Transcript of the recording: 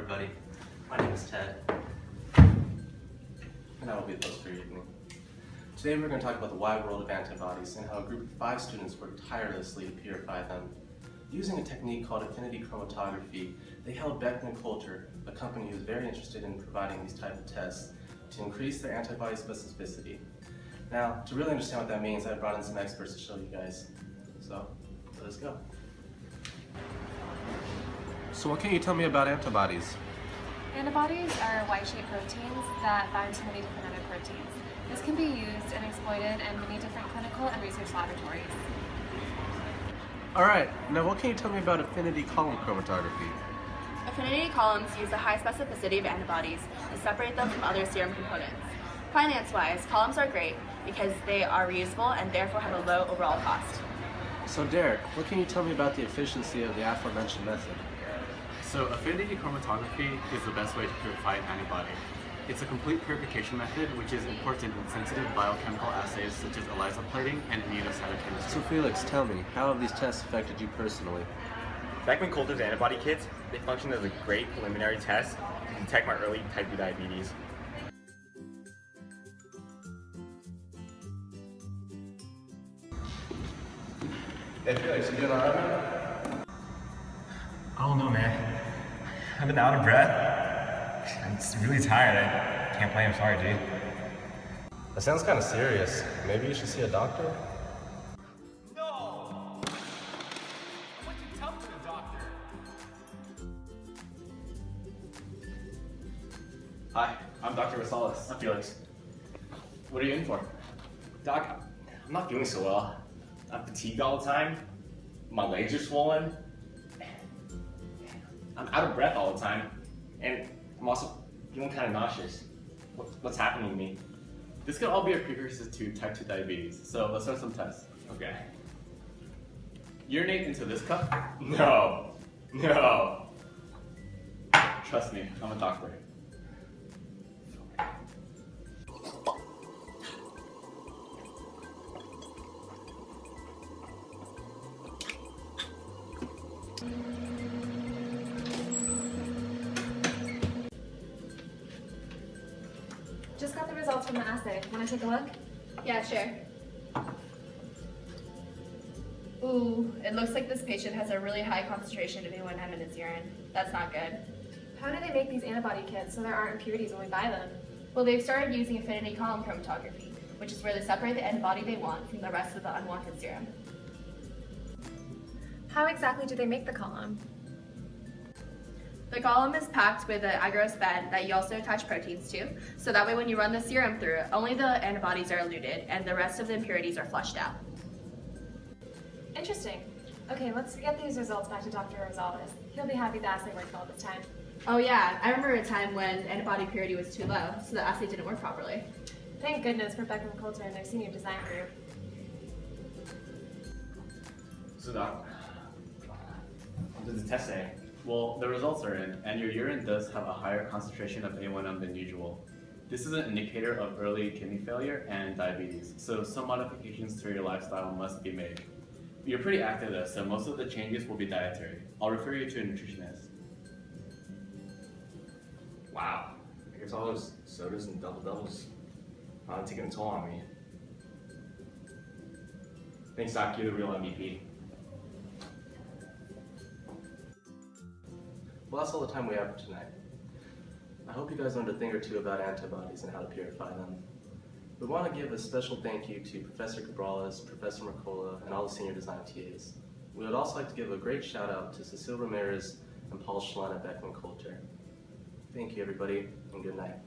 everybody. My name is Ted, and I will be the host for your evening. Today we're going to talk about the wide world of antibodies and how a group of 5 students worked tirelessly to purify them. Using a technique called Affinity Chromatography, they held Beckman and Coulter, a company who is very interested in providing these type of tests, to increase their antibody specificity. Now, to really understand what that means, I brought in some experts to show you guys. So, let us go. So what can you tell me about antibodies? Antibodies are white-shaped proteins that bind to many different other proteins. This can be used and exploited in many different clinical and research laboratories. Alright, now what can you tell me about affinity column chromatography? Affinity columns use the high specificity of antibodies to separate them from other serum components. Finance-wise, columns are great because they are reusable and therefore have a low overall cost. So Derrick, what can you tell me about the efficiency of the aforementioned method? So affinity chromatography is the best way to purify an antibody. It's a complete purification method which is important in sensitive biochemical assays such as ELISA plating and immunocytochemistry. So Felix, tell me, how have these tests affected you personally? Beckman Coulter's antibody kits, they function as a great preliminary test to detect my early type 2 diabetes. Hey Felix, you doing alright, man? I don't know, man. I've been out of breath. I'm just really tired. I can't play. I'm sorry, dude. That sounds kind of serious. Maybe you should see a doctor? No! What did you tell the doctor? Hi, I'm Dr. Rosales. I'm Felix. What are you in for? Doc, I'm not feeling so well. I'm fatigued all the time. My legs are swollen. I'm out of breath all the time. And I'm also feeling kind of nauseous. What's happening to me? This could all be a precursor to type 2 diabetes, so let's start some tests. Okay. Urinate into this cup. No. No. Trust me, I'm a doctor. Just got the results from the assay. Want to take a look? Yeah, sure. Ooh, it looks like this patient has a really high concentration of A1M in his urine. That's not good. How do they make these antibody kits so there aren't impurities when we buy them? Well, they've started using affinity column chromatography, which is where they separate the antibody they want from the rest of the unwanted serum. How exactly do they make the column? The column is packed with an agarose bed that you also attach proteins to, so that way when you run the serum through, only the antibodies are eluted and the rest of the impurities are flushed out. Interesting. Okay, let's get these results back to Dr. Rosales. He'll be happy the assay worked all this time. Oh yeah, I remember a time when antibody purity was too low, so the assay didn't work properly. Thank goodness for Beckman and Coulter and their senior design group. So, Doc, what does the test say? Well, the results are in, and your urine does have a higher concentration of A1M than usual. This is an indicator of early kidney failure and diabetes, so some modifications to your lifestyle must be made. You're pretty active though, so most of the changes will be dietary. I'll refer you to a nutritionist. Wow. I guess all those sodas and double-doubles are taking a toll on me. Thanks, Doc. You're the real MVP. Well, that's all the time we have for tonight. I hope you guys learned a thing or two about antibodies and how to purify them. We want to give a special thank you to Professor Cabrales, Professor Mercola, and all the senior design TAs. We would also like to give a great shout out to Cecile Ramirez and Paul Schlunt at Beckman Coulter. Thank you everybody, and good night.